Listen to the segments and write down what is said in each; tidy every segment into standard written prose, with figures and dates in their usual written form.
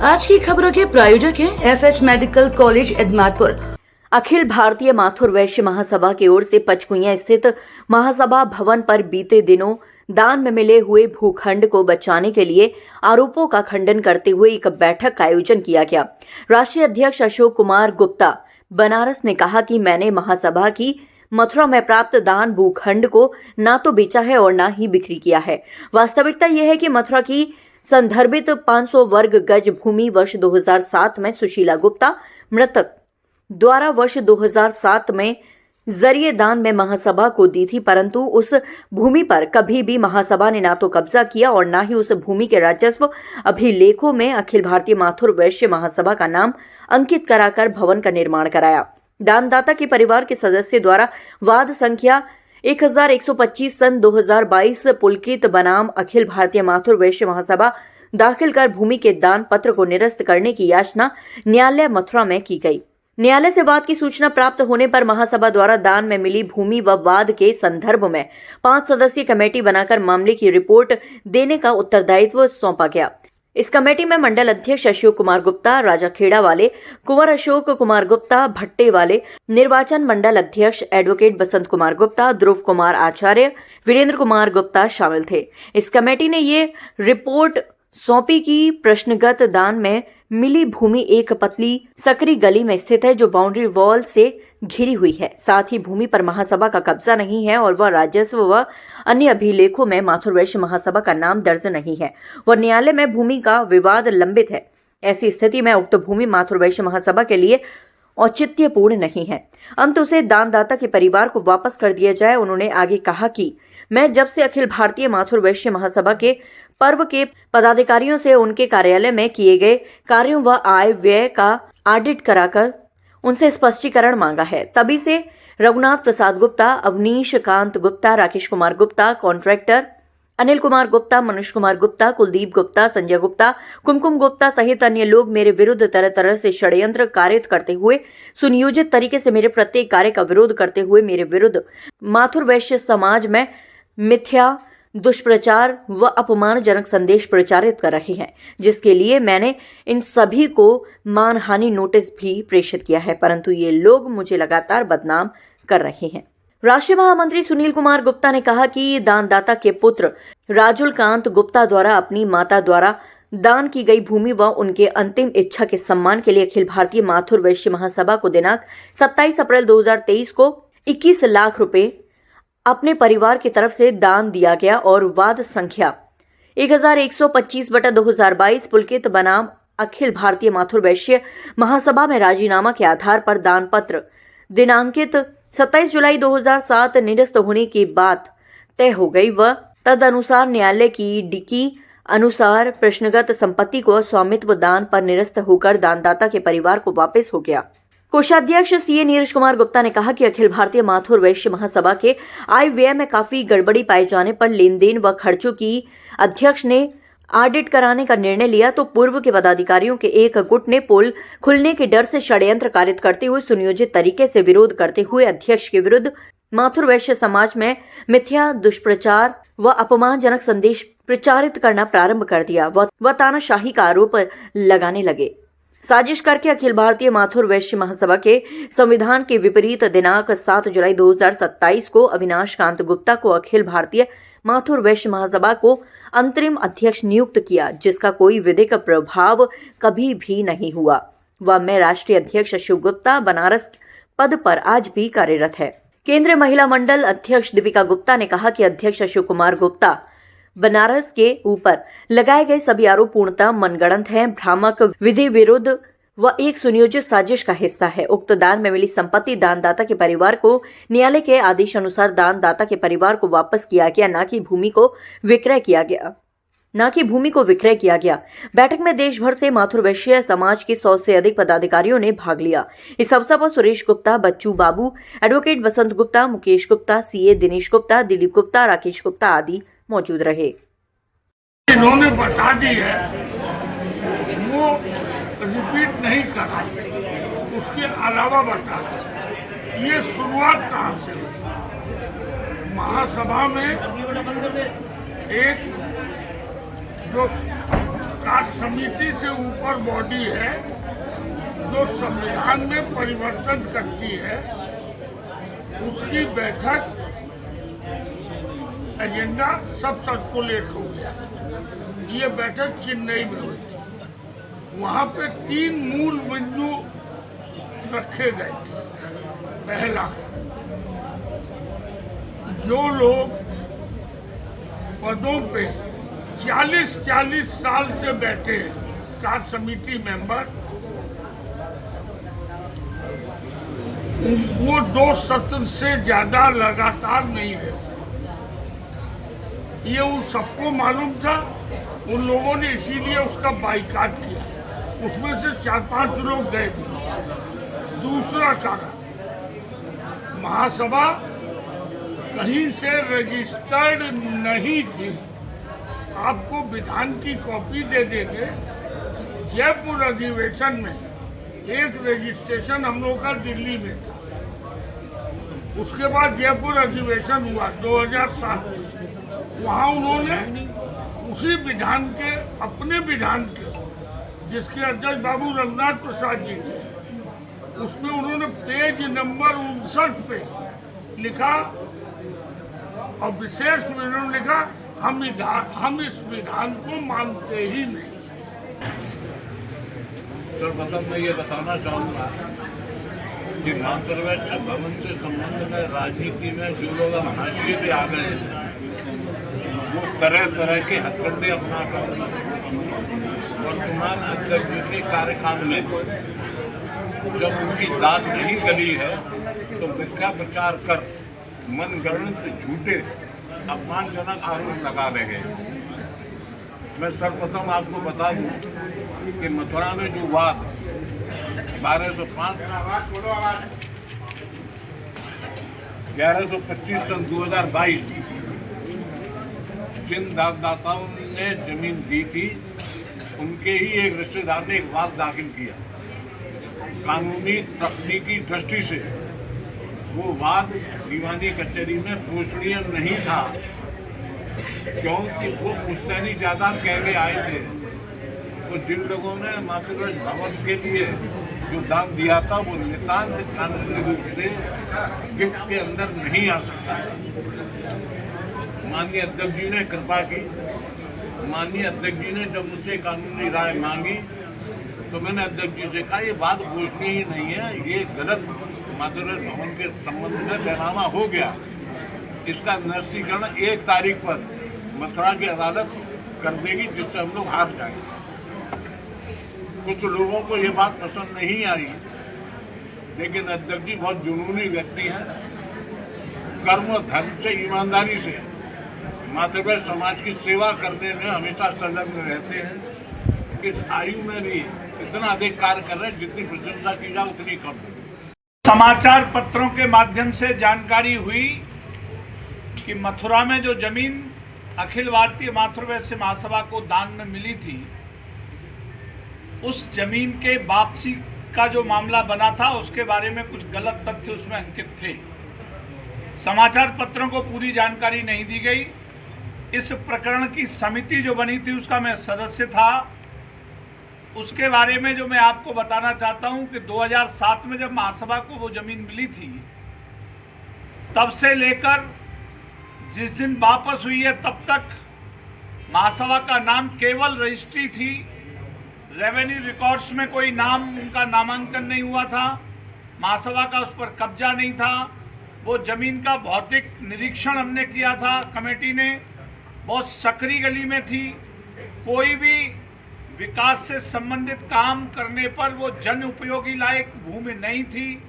आज की खबरों के प्रायोजक हैं FH medical college एडमातपुर। Akhil Bharatiya Mathur वैश्य महासभा की ओर से पचकुइयां स्थित महासभा भवन पर बीते दिनों दान में मिले हुए भूखंड को बचाने के लिए आरोपों का खंडन करते हुए एक बैठक का आयोजन किया गया। राष्ट्रीय अध्यक्ष अशोक कुमार गुप्ता बनारस ने कहा कि मैंने महासभा की मथुरा में प्राप्त दान भूखंड को ना तो बेचा है और ना ही बिक्री किया है। वास्तविकता यह है कि मथुरा की संदर्भित 500 वर्ग गज भूमि वर्ष 2007 में सुशीला गुप्ता मृतक द्वारा वर्ष 2007 में जरिए दान में महासभा को दी थी, परंतु उस भूमि पर कभी भी महासभा ने ना तो कब्जा किया और ना ही उस भूमि के राजस्व अभिलेखों में अखिल भारतीय माथुर वैश्य महासभा का नाम अंकित कराकर भवन का निर्माण कराया। दानदाता के परिवार के सदस्य द्वारा वाद संख्या 1125 सन 2022 पुलकित बनाम अखिल भारतीय माथुर वैश्य महासभा दाखिल कर भूमि के दान पत्र को निरस्त करने की याचना न्यायालय मथुरा में की गई। न्यायालय से वाद की सूचना प्राप्त होने पर महासभा द्वारा दान में मिली भूमि व वाद के संदर्भ में 5 सदस्यीय कमेटी बनाकर मामले की रिपोर्ट देने का उत्तरदायित्व सौंपा गया। इस कमेटी में मंडल अध्यक्ष अशोक कुमार गुप्ता, राजा खेड़ा वाले, कुंवर अशोक कुमार गुप्ता, भट्टे वाले, निर्वाचन मंडल अध्यक्ष एडवोकेट बसंत कुमार गुप्ता, ध्रुव कुमार आचार्य, वीरेंद्र कुमार गुप्ता शामिल थे। इस कमेटी ने ये रिपोर्ट सौंपी कि प्रश्नगत दान में मिली भूमि एक पतली सकरी गली में स्थित है जो बाउंड्री वॉल से घिरी हुई है। साथ ही भूमि पर महासभा का कब्जा नहीं है और वह राजस्व व अन्य अभिलेखों में माथुर वैश्य महासभा का नाम दर्ज नहीं है। वह न्यायालय में भूमि का विवाद लंबित है। ऐसी स्थिति में उक्त भूमि माथुर वैश्य महासभा के लिए औचित्यपूर्ण नहीं है। अंत उसे दानदाता के परिवार को वापस कर दिया जाए। उन्होंने आगे कहा कि मैं जब से अखिल भारतीय माथुर वैश्य महासभा के पर्व के पदाधिकारियों से उनके कार्यालय में किए गए कार्यों व आय व्यय का ऑडिट कराकर उनसे स्पष्टीकरण मांगा है, तभी से रघुनाथ प्रसाद गुप्ता, अवनीश कांत गुप्ता, राकेश कुमार गुप्ता, कॉन्ट्रैक्टर अनिल कुमार गुप्ता, मनुष कुमार गुप्ता, कुलदीप गुप्ता, संजय गुप्ता, कुमकुम गुप्ता सहित अन्य लोग मेरे विरुद्ध तरह तरह से षड्यंत्र कारित करते हुए सुनियोजित तरीके से मेरे प्रत्येक कार्य का विरोध करते हुए मेरे विरुद्ध माथुर वैश्य समाज में मिथ्या, दुष्प्रचार व अपमानजनक संदेश प्रचारित कर रहे हैं, जिसके लिए मैंने इन सभी को मानहानि नोटिस भी प्रेषित किया है, परंतु ये लोग मुझे लगातार बदनाम कर रहे हैं। राष्ट्रीय महामंत्री सुनील कुमार गुप्ता ने कहा कि दानदाता के पुत्र राजुल कांत गुप्ता द्वारा अपनी माता द्वारा दान की गई भूमि व उनके अंतिम इच्छा के सम्मान के लिए अखिल भारतीय माथुर वैश्य महासभा को दिनांक 27 अप्रैल 2023 को 21 लाख रुपए अपने परिवार की तरफ से दान दिया गया और वाद संख्या 1125/2022 पुलकित बनाम अखिल भारतीय माथुर वैश्य महासभा में राजीनामा के आधार पर दान पत्र दिनांकित 27 जुलाई 2007 निरस्त होने की बात तय हो गई व तदनुसार न्यायालय की डिकी अनुसार प्रश्नगत संपत्ति को स्वामित्व दान पर निरस्त होकर दानदाता के परिवार को वापस हो गया। कोषाध्यक्ष सीए नीरज कुमार गुप्ता ने कहा कि अखिल भारतीय माथुर वैश्य महासभा के आय व्यय में काफी गड़बड़ी पाए जाने पर लेन देन व खर्चों की अध्यक्ष ने ऑडिट कराने का निर्णय लिया तो पूर्व के पदाधिकारियों के एक गुट ने पोल खुलने के डर से षड्यंत्र कारित करते हुए सुनियोजित तरीके से विरोध करते हुए अध्यक्ष के विरुद्ध माथुर वैश्य समाज में मिथ्या, दुष्प्रचार व अपमानजनक संदेश प्रचारित करना प्रारंभ कर दिया व तानाशाही का आरोप लगाने लगे। साजिश करके अखिल भारतीय माथुर वैश्य महासभा के संविधान के विपरीत दिनांक 7 जुलाई 2027 को अविनाश कांत गुप्ता को अखिल भारतीय माथुर वैश्य महासभा को अंतरिम अध्यक्ष नियुक्त किया, जिसका कोई विधिक प्रभाव कभी भी नहीं हुआ। वह मैं राष्ट्रीय अध्यक्ष अशोक गुप्ता बनारस पद पर आज भी कार्यरत है। केंद्रीय महिला मंडल अध्यक्ष दीपिका गुप्ता ने कहा कि अध्यक्ष अशोक कुमार गुप्ता बनारस के ऊपर लगाए गए सभी आरोप पूर्णतः मनगढ़ंत हैं, भ्रामक, विधि विरुद्ध व एक सुनियोजित साजिश का हिस्सा है। उक्त दान में मिली संपत्ति दानदाता के परिवार को न्यायालय के आदेश अनुसार दानदाता के परिवार को वापस किया गया, न कि भूमि को विक्रय किया गया। बैठक में देश भर से माथुर वैश्य समाज के 100 से अधिक पदाधिकारियों ने भाग लिया। इस अवसर पर सुरेश गुप्ता, बच्चू बाबू, एडवोकेट बसंत गुप्ता, मुकेश गुप्ता, सीए दिनेश गुप्ता, दिलीप गुप्ता, राकेश गुप्ता आदि मौजूद रहे। इन्होंने बता दी है वो रिपीट नहीं करा, उसके अलावा बता ये शुरुआत कहाँ से? महासभा में एक जो कार्य समिति से ऊपर बॉडी है जो संविधान में परिवर्तन करती है, उसकी बैठक एजेंडा सब सर्कुलेट हो गया। ये बैठक चेन्नई में हुई थी। वहाँ पे 3 मूल बिंदु रखे गए थे। पहला, जो लोग पदों पे 40-40 साल से बैठे कार्य समिति मेंबर, वो 2 सत्र से ज्यादा लगातार नहीं रह सकते। ये उन सबको मालूम था, उन लोगों ने इसीलिए उसका बाइकाट किया। उसमें से 4-5 लोग गए थे। दूसरा कारण, महासभा कहीं से रजिस्टर्ड नहीं थी। आपको विधान की कॉपी दे देंगे। जयपुर अधिवेशन में एक रजिस्ट्रेशन हम लोग का दिल्ली में था। उसके बाद जयपुर अधिवेशन हुआ 2007 में। वहाँ उन्होंने उसी विधान के, अपने विधान के, जिसके अध्यक्ष बाबू रघुनाथ प्रसाद जी थे, उसमें उन्होंने पेज नंबर 59 पे लिखा और विशेष में उन्होंने लिखा, हम इस विधान को मानते ही नहीं। सर्वप्रथम मैं ये बताना चाहूँगा कि मातृवैश्य भवन से संबंध में राजनीति में जो लोग अब हाशिए पे आ गए हैं, वो तरह तरह के हथकंडे अपना कर वर्तमान अध्यक्ष के कार्यकाल में जब उनकी दाद नहीं गली है तो मिथ्या प्रचार कर मनगढ़ंत झूठे अपमानजनक आरोप लगा रहे हैं। मैं सर्वप्रथम आपको बता दूं कि मथुरा में जो वाद 1125 सन 2022 जिन दाताओं ने जमीन दी थी, उनके ही एक रिश्तेदार ने एक वाद दाखिल किया। कानूनी तकनीकी दृष्टि से वो वाद दीवानी कचहरी में पोषणीय नहीं था, क्योंकि वो पुश्तैनी जायदाद कह के आए थे। तो जिन लोगों ने मातृवैश्य भवन के लिए जो दान दिया था, वो नितांत कानूनी रूप से गिफ्ट के अंदर नहीं आ सकता। माननीय अध्यक्ष जी ने कृपा की। माननीय अध्यक्ष जी ने जब मुझसे कानूनी राय मांगी तो मैंने अध्यक्ष जी से कहा, ये बात पूछनी ही नहीं है, ये गलत मातृवैश्य भवन के संबंध में बैनामा हो गया। इसका निरस्तीकरण 1 तारीख पर मथुरा की अदालत कर देगी, जिससे हम लोग हार जाएंगे। कुछ लोगों को ये बात पसंद नहीं आई, लेकिन अध्यक्ष जी बहुत जुनूनी व्यक्ति हैं। कर्म और धर्म से, ईमानदारी से मातृवैश्य समाज की सेवा करने में हमेशा संलग्न रहते हैं। इस आयु में भी इतना अधिक कार्य कर रहे हैं, जितनी प्रशंसा की जाए उतनी कम है। समाचार पत्रों के माध्यम से जानकारी हुई कि मथुरा में जो जमीन अखिल भारतीय मातृवैश्य महासभा को दान में मिली थी, उस जमीन के वापसी का जो मामला बना था, उसके बारे में कुछ गलत तथ्य उसमें अंकित थे। समाचार पत्रों को पूरी जानकारी नहीं दी गई। इस प्रकरण की समिति जो बनी थी, उसका मैं सदस्य था। उसके बारे में जो मैं आपको बताना चाहता हूं कि 2007 में जब महासभा को वो जमीन मिली थी, तब से लेकर जिस दिन वापस हुई है, तब तक महासभा का नाम केवल रजिस्ट्री थी। रेवेन्यू रिकॉर्ड्स में कोई नाम, उनका नामांकन नहीं हुआ था। महासभा का उस पर कब्जा नहीं था। वो जमीन का भौतिक निरीक्षण हमने किया था, कमेटी ने। बहुत सकरी गली में थी। कोई भी विकास से संबंधित काम करने पर वो जन उपयोगी लायक भूमि नहीं थी।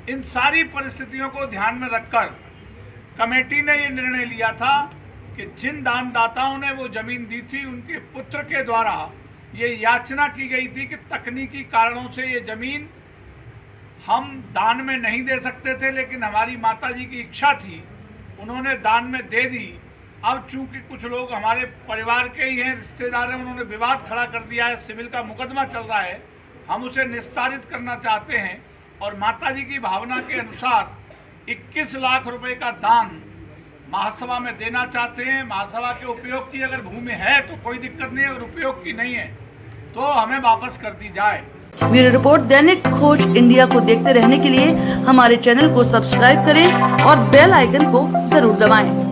इन सारी परिस्थितियों को ध्यान में रखकर कमेटी ने ये निर्णय लिया था कि जिन दानदाताओं ने वो जमीन दी थी, उनके पुत्र के द्वारा ये याचना की गई थी कि तकनीकी कारणों से ये जमीन हम दान में नहीं दे सकते थे, लेकिन हमारी माताजी की इच्छा थी, उन्होंने दान में दे दी। अब चूंकि कुछ लोग हमारे परिवार के ही हैं, रिश्तेदार हैं, उन्होंने विवाद खड़ा कर दिया है, सिविल का मुकदमा चल रहा है, हम उसे निस्तारित करना चाहते हैं और माताजी की भावना के अनुसार 21 लाख रुपए का दान महासभा में देना चाहते हैं, महासभा के उपयोग की अगर भूमि है तो कोई दिक्कत नहीं है, अगर उपयोग की नहीं है तो हमें वापस कर दी जाए। ब्यूरो रिपोर्ट दैनिक खोज इंडिया को देखते रहने के लिए हमारे चैनल को सब्सक्राइब करें और बेल आइकन को जरूर दबाएं।